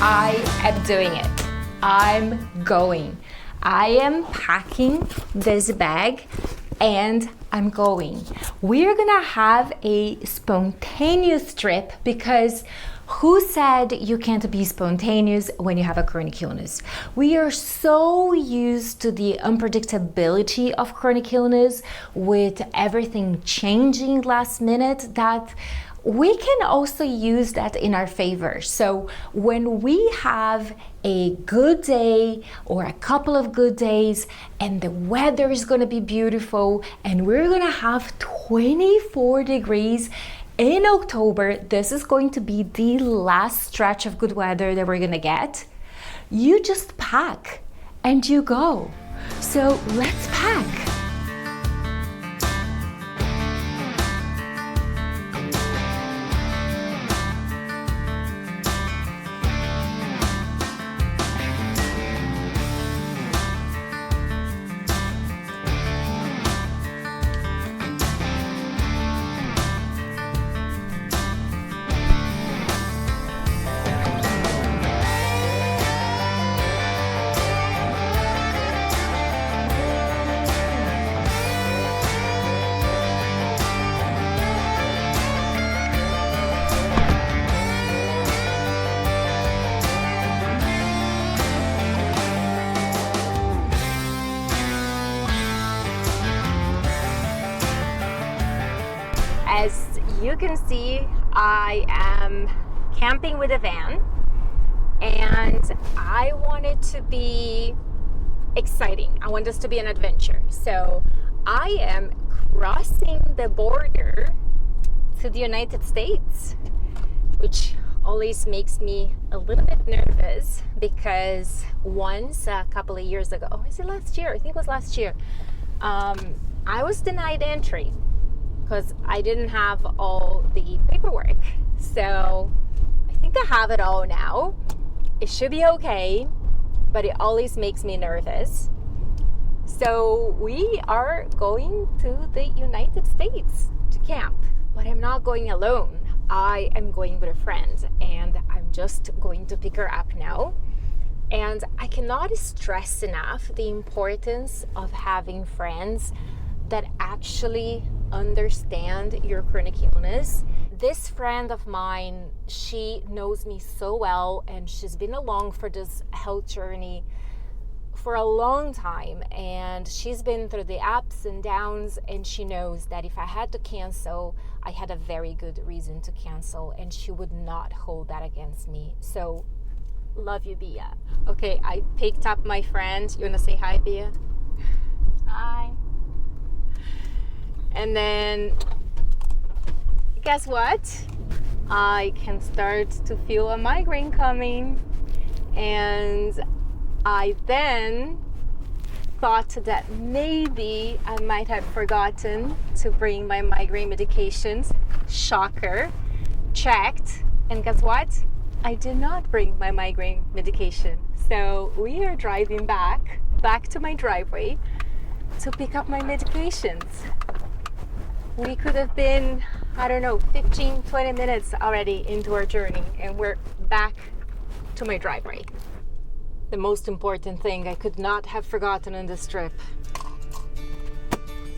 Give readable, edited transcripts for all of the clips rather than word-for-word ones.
I am doing it. I'm going. I am packing this bag and I'm going. We're gonna have a spontaneous trip because who said you can't be spontaneous when you have a chronic illness? We are so used to the unpredictability of chronic illness with everything changing last minute that we can also use that in our favor. So when we have a good day or a couple of good days and the weather is gonna be beautiful and we're gonna have 24 degrees in October, this is going to be the last stretch of good weather that we're gonna get. You just pack and you go. So let's pack. As you can see, I am camping with a van and I want it to be exciting. I want this to be an adventure. So I am crossing the border to the United States, which always makes me a little bit nervous because once a couple of years ago, is it last year? I think it was last year, I was denied entry because I didn't have all the paperwork. So I think I have it all now. It should be okay, but it always makes me nervous. So we are going to the United States to camp, but I'm not going alone. I am going with a friend and I'm just going to pick her up now. And I cannot stress enough the importance of having friends that actually understand your chronic illness. This friend of mine, she knows me so well and she's been along for this health journey for a long time, and she's been through the ups and downs, and she knows that if I had to cancel, I had a very good reason to cancel and she would not hold that against me. So love you, Bia. Okay, I picked up my friend. You wanna say hi, Bia? Hi. And then, guess what? I can start to feel a migraine coming. And I then thought that maybe I might have forgotten to bring my migraine medications. Shocker. Checked. And guess what? I did not bring my migraine medication. So we are driving back to my driveway to pick up my medications. We could have been, I don't know, 15, 20 minutes already into our journey, and we're back to my driveway. The most important thing I could not have forgotten on this trip.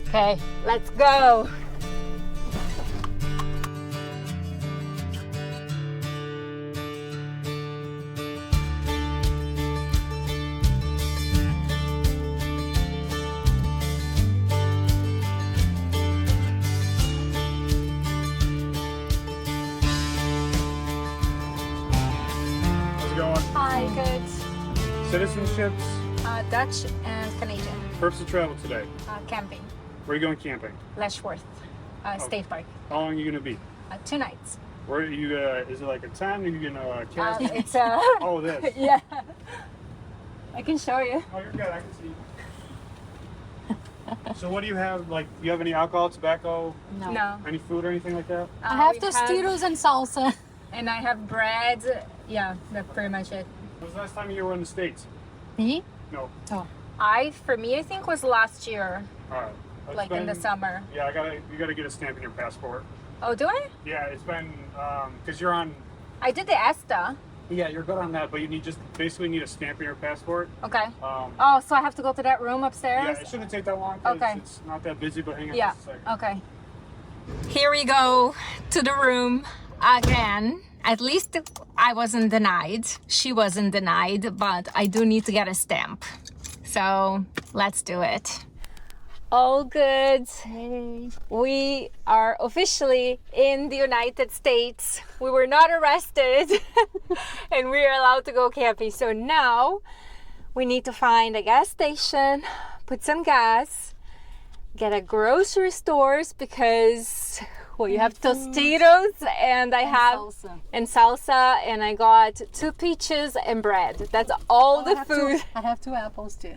Okay, let's go. Hi, good. Citizenships? Dutch and Canadian. Purpose of travel today? Camping. Where are you going camping? Letchworth State Park. How long are you going to be? 2 nights. Where are you, is it like a tent? Are you going to cast? It's Oh, this. yeah. I can show you. Oh, you're good. I can see. So what do you have? Like, do you have any alcohol, tobacco? No. Any food or anything like that? I have Tostitos and salsa. And I have bread. Yeah, that's pretty much it. When was the last time you were in the States? Me? No. Oh. For me, I think was last year, All right. like in the summer. Yeah, you gotta get a stamp in your passport. Oh, do I? Yeah, it's been, because you're on... I did the ESTA. Yeah, you're good on that, but you need just basically need a stamp in your passport. Okay. Um, Oh, so I have to go to that room upstairs? yeah, it shouldn't take that long. 'Cause Okay. It's not that busy, but hang on Yeah. just a second. Okay. Here we go to the room again. At least I wasn't denied. She wasn't denied, but I do need to get a stamp. So let's do it. All good. Hey. We are officially in the United States. We were not arrested and we are allowed to go camping. So now we need to find a gas station, put some gas, get a grocery stores because well, you have Tostitos and I have Salsa. and salsa and I got 2 peaches and bread. That's all the food. I have 2 apples too.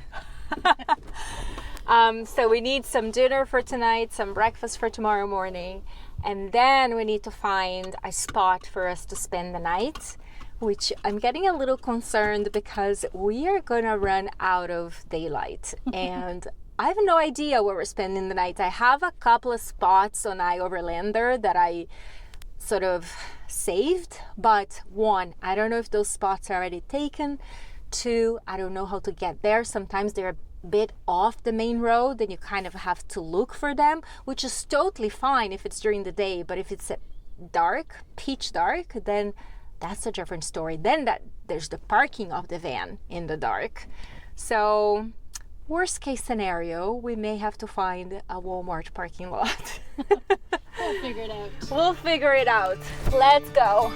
So we need some dinner for tonight, some breakfast for tomorrow morning, and then we need to find a spot for us to spend the night, which I'm getting a little concerned because we are gonna run out of daylight and I have no idea where we're spending the night. I have a couple of spots on Overlander that I sort of saved, but 1, I don't know if those spots are already taken. 2, I don't know how to get there. Sometimes they're a bit off the main road and you kind of have to look for them, which is totally fine if it's during the day, but if it's dark, pitch dark, then that's a different story. Then there's the parking of the van in the dark. So worst case scenario, we may have to find a Walmart parking lot. We'll figure it out. We'll figure it out. Let's go.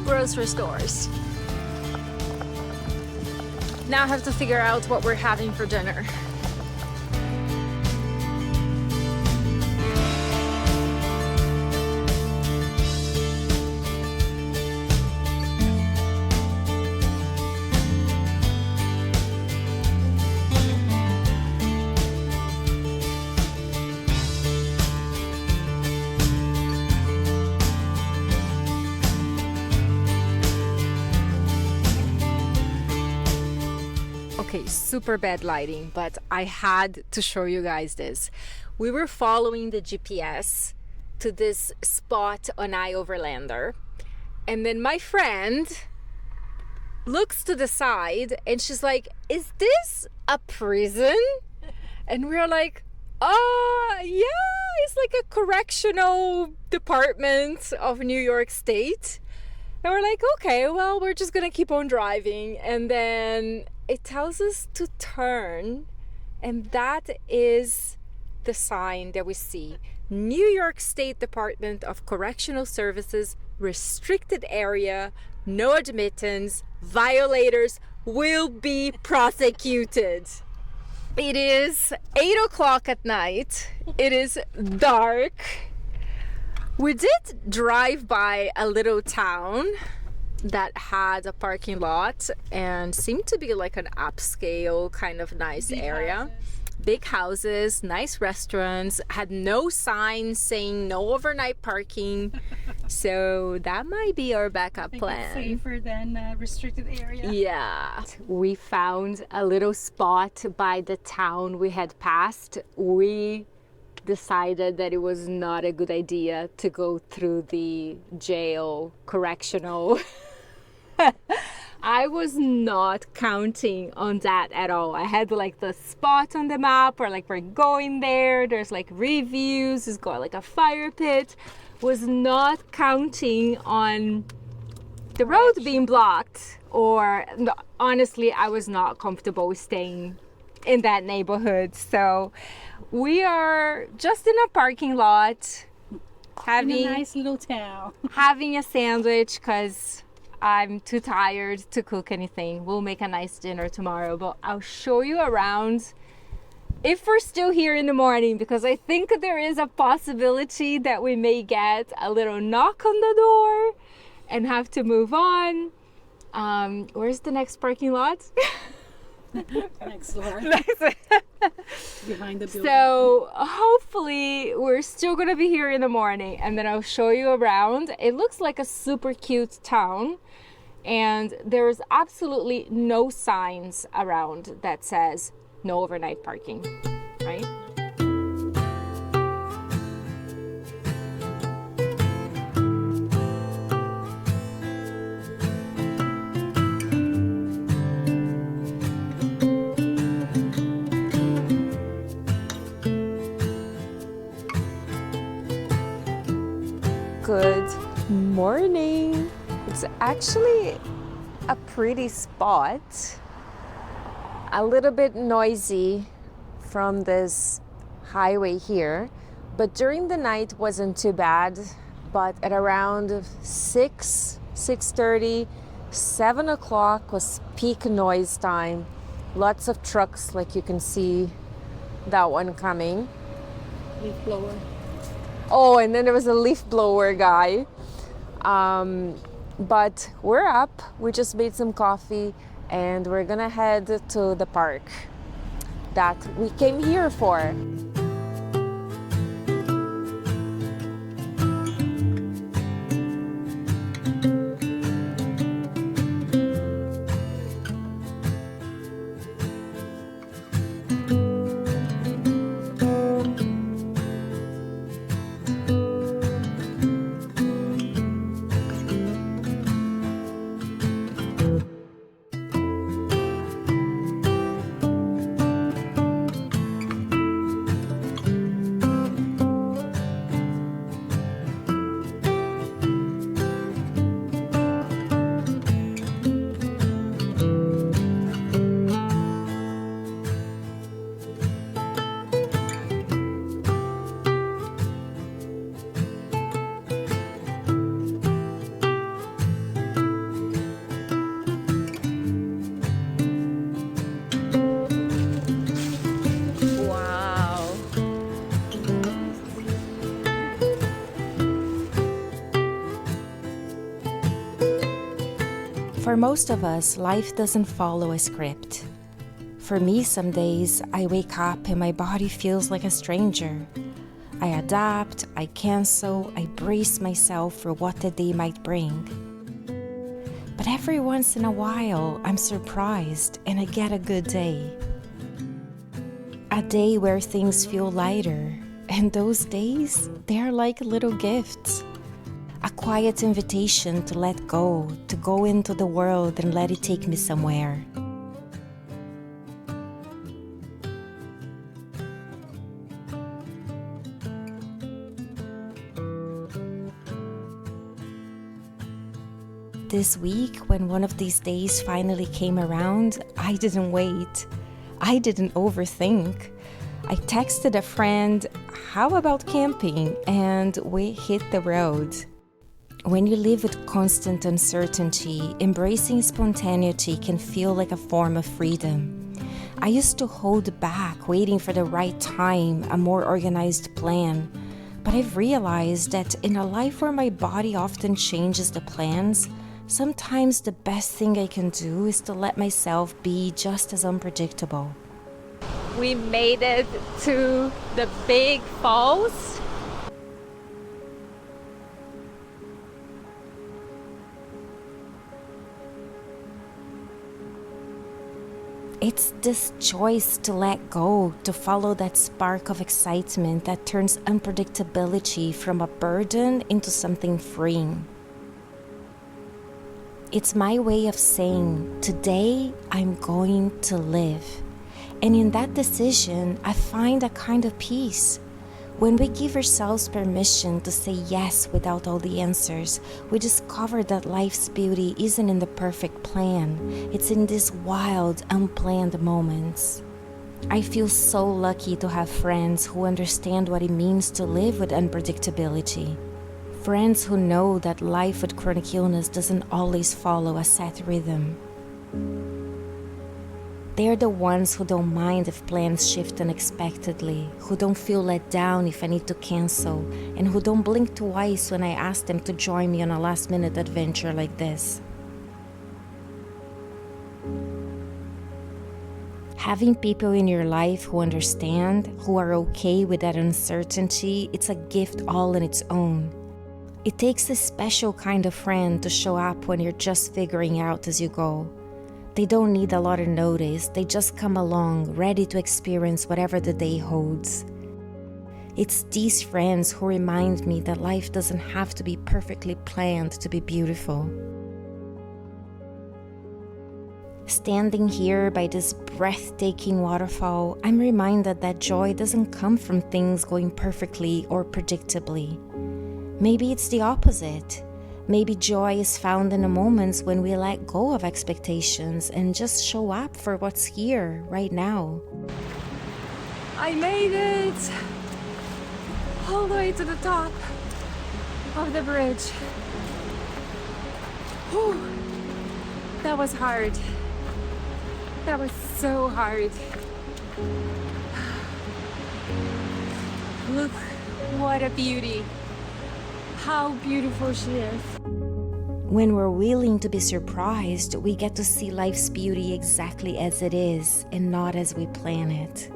Grocery stores. Now I have to figure out what we're having for dinner. Okay, super bad lighting, but I had to show you guys this. We were following the GPS to this spot on Overlander, and then my friend looks to the side and she's like, "Is this a prison?" And we're like, yeah, it's like a correctional department of New York State. And we're like, okay, well, we're just gonna keep on driving. And then it tells us to turn, and that is the sign that we see. New York State Department of Correctional Services, restricted area, no admittance, violators will be prosecuted. It is 8 o'clock at night. It is dark. We did drive by a little town that had a parking lot and seemed to be like an upscale kind of nice area. Big houses, nice restaurants, had no signs saying no overnight parking. So that might be our backup plan. Safer than restricted area. Yeah. We found a little spot by the town we had passed. We decided that it was not a good idea to go through the jail correctional. I was not counting on that at all. I had like the spot on the map where like we're going there. There's like reviews. It's got like a fire pit. Was not counting on the road being blocked, or no, honestly, I was not comfortable with staying in that neighborhood. So we are just in a parking lot having in a nice little town. having a sandwich because I'm too tired to cook anything. We'll make a nice dinner tomorrow, but I'll show you around if we're still here in the morning, because I think there is a possibility that we may get a little knock on the door and have to move on. Where's the next parking lot? Next door. Behind the building. So hopefully we're still gonna be here in the morning, and then I'll show you around. It looks like a super cute town, and there's absolutely no signs around that says no overnight parking, right? Good morning. It's actually a pretty spot. A little bit noisy from this highway here, but during the night wasn't too bad. But at around 6:30, 7 o'clock was peak noise time. Lots of trucks, like you can see that one coming. Leaf blower. Oh, and then there was a leaf blower guy. But we're up. We just made some coffee and we're gonna head to the park that we came here for. For most of us, life doesn't follow a script. For me, some days I wake up and my body feels like a stranger. I adapt, I cancel, I brace myself for what the day might bring. But every once in a while, I'm surprised and I get a good day. A day where things feel lighter, and those days, they're like little gifts. A quiet invitation to let go, to go into the world and let it take me somewhere. This week, when one of these days finally came around, I didn't wait. I didn't overthink. I texted a friend, "How about camping?" And we hit the road. When you live with constant uncertainty, embracing spontaneity can feel like a form of freedom. I used to hold back, waiting for the right time, a more organized plan. But I've realized that in a life where my body often changes the plans, sometimes the best thing I can do is to let myself be just as unpredictable. We made it to the big falls. It's this choice to let go, to follow that spark of excitement that turns unpredictability from a burden into something freeing. It's my way of saying, today I'm going to live. And in that decision, I find a kind of peace. When we give ourselves permission to say yes without all the answers, we discover that life's beauty isn't in the perfect plan. It's in these wild, unplanned moments. I feel so lucky to have friends who understand what it means to live with unpredictability. Friends who know that life with chronic illness doesn't always follow a set rhythm. They're the ones who don't mind if plans shift unexpectedly, who don't feel let down if I need to cancel, and who don't blink twice when I ask them to join me on a last-minute adventure like this. Having people in your life who understand, who are okay with that uncertainty, it's a gift all on its own. It takes a special kind of friend to show up when you're just figuring out as you go. They don't need a lot of notice, they just come along, ready to experience whatever the day holds. It's these friends who remind me that life doesn't have to be perfectly planned to be beautiful. Standing here by this breathtaking waterfall, I'm reminded that joy doesn't come from things going perfectly or predictably. Maybe it's the opposite. Maybe joy is found in the moments when we let go of expectations and just show up for what's here, right now. I made it! All the way to the top of the bridge. Whew. That was hard. That was so hard. Look, what a beauty. How beautiful she is. When we're willing to be surprised, we get to see life's beauty exactly as it is and not as we plan it.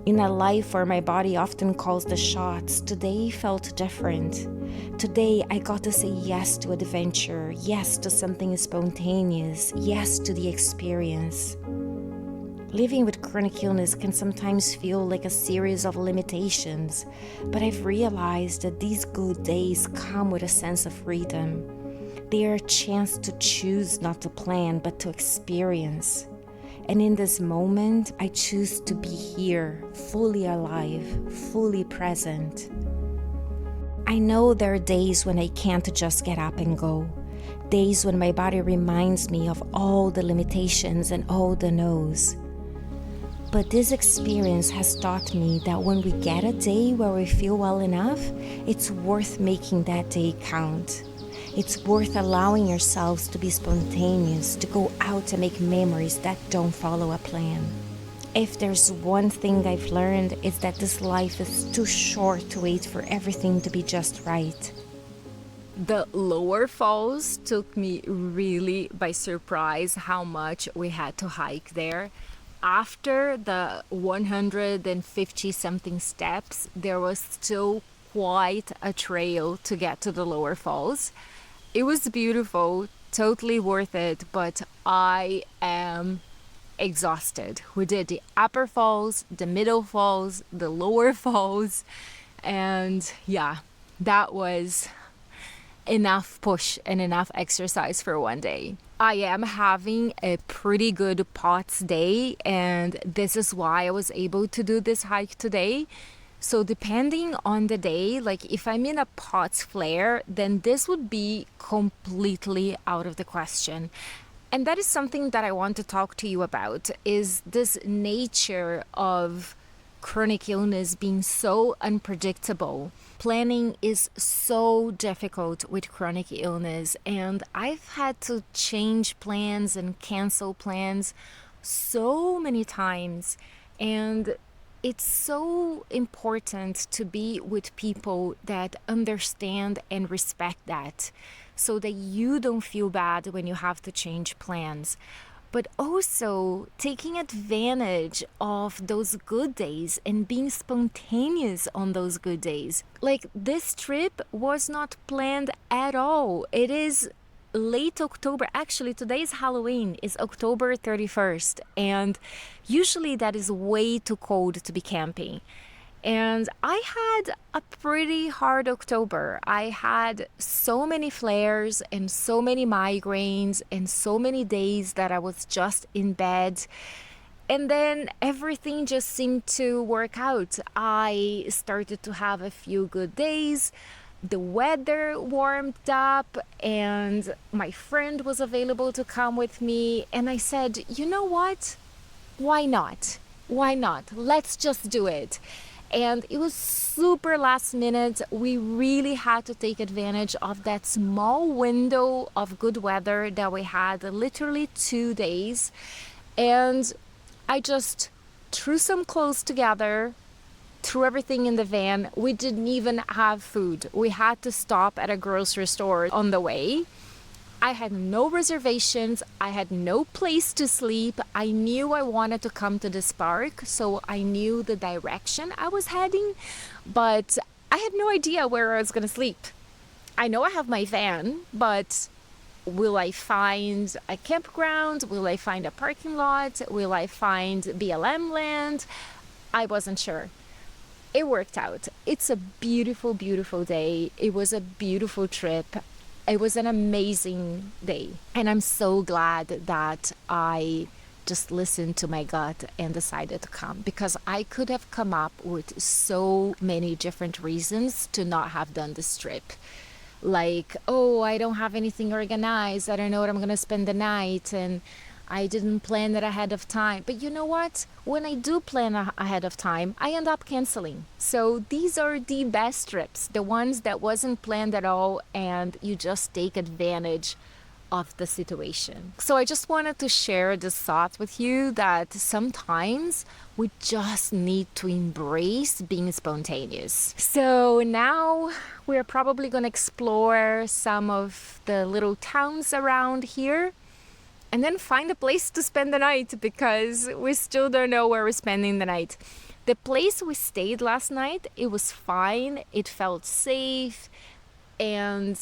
In a life where my body often calls the shots, today felt different. Today I got to say yes to adventure, yes to something spontaneous, yes to the experience. Living with chronic illness can sometimes feel like a series of limitations, but I've realized that these good days come with a sense of freedom. They are a chance to choose not to plan, but to experience. And in this moment, I choose to be here, fully alive, fully present. I know there are days when I can't just get up and go. Days when my body reminds me of all the limitations and all the no's. But this experience has taught me that when we get a day where we feel well enough, it's worth making that day count. It's worth allowing yourselves to be spontaneous, to go out and make memories that don't follow a plan. If there's one thing I've learned, it's that this life is too short to wait for everything to be just right. The lower falls took me really by surprise how much we had to hike there. After the 150 something steps, there was still quite a trail to get to the lower falls. It was beautiful, totally worth it, but I am exhausted. We did the upper falls, the middle falls, the lower falls, and yeah, that was enough push and enough exercise for one day. I am having a pretty good POTS day, and this is why I was able to do this hike today. So depending on the day, like if I'm in a POTS flare, then this would be completely out of the question. And that is something that I want to talk to you about, is this nature of chronic illness being so unpredictable. Planning is so difficult with chronic illness, and I've had to change plans and cancel plans so many times, and it's so important to be with people that understand and respect that, so that you don't feel bad when you have to change plans. But also taking advantage of those good days and being spontaneous on those good days. Like, this trip was not planned at all. It is late October. Actually, today's Halloween is October 31st. And usually that is way too cold to be camping. And I had a pretty hard October. I had so many flares and so many migraines and so many days that I was just in bed. And then everything just seemed to work out. I started to have a few good days. The weather warmed up and my friend was available to come with me. And I said, you know what? Why not? Why not? Let's just do it. And it was super last minute. We really had to take advantage of that small window of good weather that we had, literally 2 days. And I just threw some clothes together, threw everything in the van. We didn't even have food. We had to stop at a grocery store on the way. I had no reservations. I had no place to sleep. I knew I wanted to come to this park, so I knew the direction I was heading, but I had no idea where I was going to sleep. I know I have my van, but will I find a campground? Will I find a parking lot? Will I find BLM land? I wasn't sure. It worked out. It's a beautiful, beautiful day. It was a beautiful trip. It was an amazing day. And I'm so glad that I just listened to my gut and decided to come, because I could have come up with so many different reasons to not have done this trip. Like, oh, I don't have anything organized. I don't know what I'm going to spend the night. And I didn't plan it ahead of time. But you know what? When I do plan ahead of time, I end up canceling. So these are the best trips, the ones that wasn't planned at all, and you just take advantage of the situation. So I just wanted to share this thought with you that sometimes we just need to embrace being spontaneous. So now we're probably going to explore some of the little towns around here, and then find a place to spend the night, because we still don't know where we're spending the night. The place we stayed last night, it was fine. It felt safe, and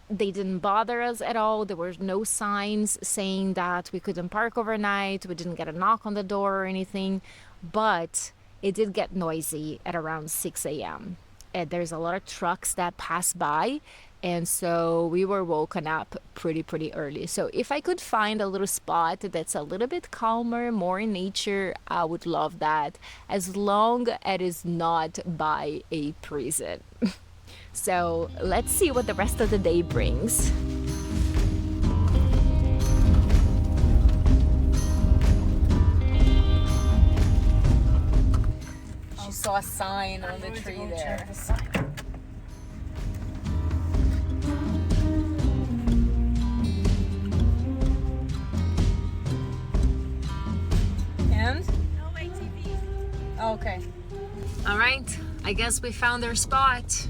they didn't bother us at all. There were no signs saying that we couldn't park overnight. We didn't get a knock on the door or anything, but it did get noisy at around 6 a.m. And there's a lot of trucks that pass by, and so we were woken up pretty early. So if I could find a little spot that's a little bit calmer, more in nature, I would love that, as long as it is not by a prison. So let's see what the rest of the day brings. She saw a sign on the tree there. And? No ATV. Okay. All right. I guess we found our spot.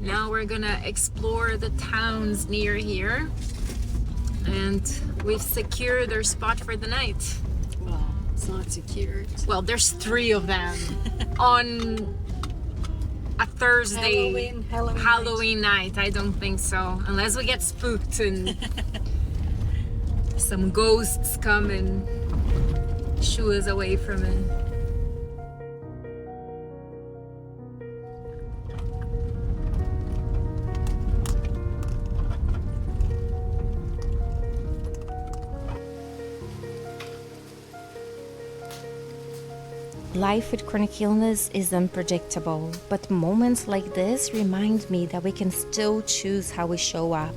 Now we're gonna explore the towns near here. And we've secured our spot for the night. Well, it's not secured. Well, there's 3 of them on a Thursday. Halloween night. I don't think so. Unless we get spooked and some ghosts come and shoo us away from it. Life with chronic illness is unpredictable, but moments like this remind me that we can still choose how we show up.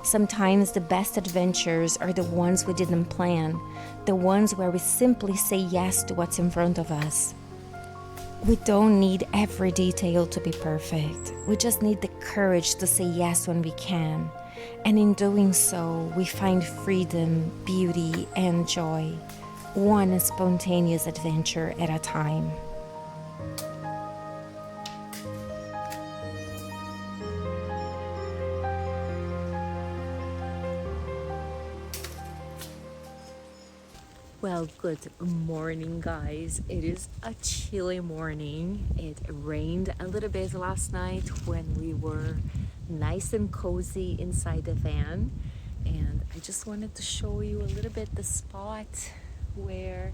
Sometimes the best adventures are the ones we didn't plan, the ones where we simply say yes to what's in front of us. We don't need every detail to be perfect. We just need the courage to say yes when we can. And in doing so, we find freedom, beauty, and joy. One spontaneous adventure at a time. Well, good morning, guys. It is a chilly morning. It rained a little bit last night when we were nice and cozy inside the van, and I just wanted to show you a little bit the spot where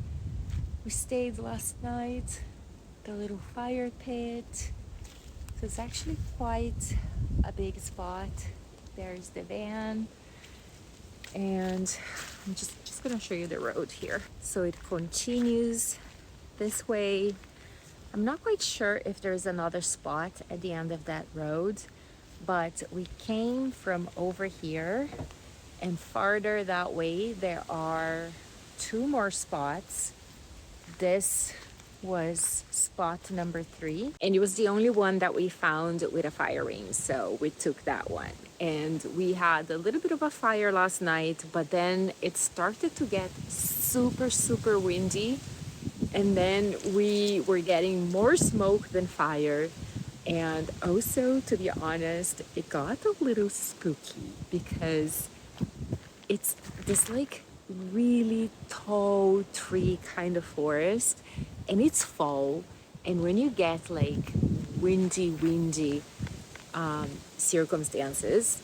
we stayed last night, the little fire pit. So it's actually quite a big spot. There's the van, and I'm just gonna show you the road here. So it continues this way. I'm not quite sure if there's another spot at the end of that road, but we came from over here, and farther that way there are 2 more spots. This was spot number 3, and it was the only one that we found with a fire ring, so we took that one. And we had a little bit of a fire last night, but then it started to get super windy, and then we were getting more smoke than fire. And also, to be honest, it got a little spooky because it's this like really tall tree kind of forest, and it's fall. And when you get like windy circumstances,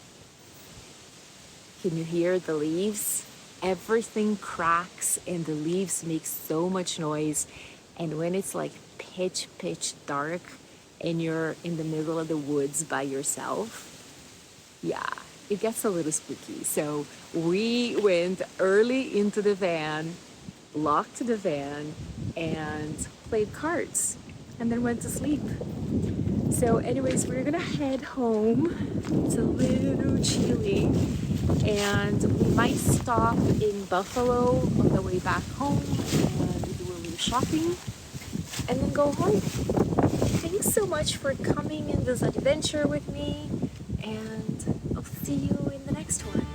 can you hear the leaves? Everything cracks and the leaves make so much noise. And when it's like pitch dark and you're in the middle of the woods by yourself, yeah, it gets a little spooky. So we went early into the van, locked the van, and played cards, and then went to sleep. So anyways, we're gonna head home. It's a little chilly, and we might stop in Buffalo on the way back home and do a little shopping, and then go home. Thanks so much for coming in this adventure with me, and I'll see you in the next one.